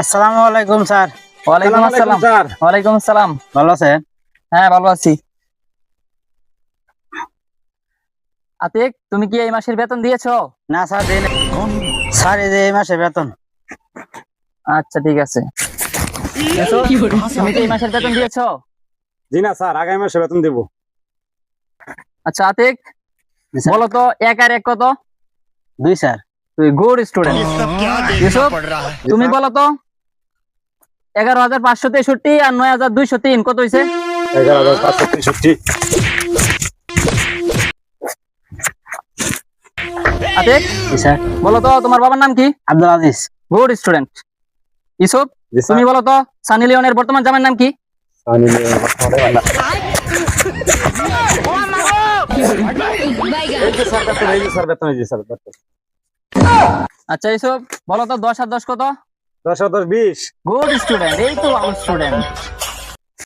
আসসালামু আলাইকুম স্যার। ওয়ালাইকুম আসসালাম স্যার। ওয়ালাইকুম আসসালাম। ভালো আছেন? হ্যাঁ ভালো আছি। আতিক, তুমি কি এই মাসের বেতন দিয়েছো? না স্যার, দেন স্যার, এই যে এই মাসে বেতন। আচ্ছা ঠিক আছে। ইউসুফ, তুমি কি এই মাসের বেতন দিয়েছো? জি না স্যার, আগামী মাসে বেতন দেবো। আচ্ছা আতিক, বলো তো 1 আর 1 কত? 2 স্যার। তুই গুড স্টুডেন্ট। ইউসুফ, তুমি বলো তো 11,563 আর 9,203 কত হয়েছে? 11,563। আতিক, জি স্যার। বলো তো তোমার বাবার নাম কি? আব্দুল আজিজ। Good student. ইউসুফ, জি স্যার। তুমি বলো তো সানি লিওনের বর্তমান জামাইয়ের নাম কি? এই যে স্যার বেতন, এই যে স্যার বেতন, এই যে স্যার বেতন। আচ্ছা ইউসুফ, বলো তো 10 আর 10 কত? 10 আর 10 20। গুড স্টুডেন্ট, এই তো ভালো স্টুডেন্ট।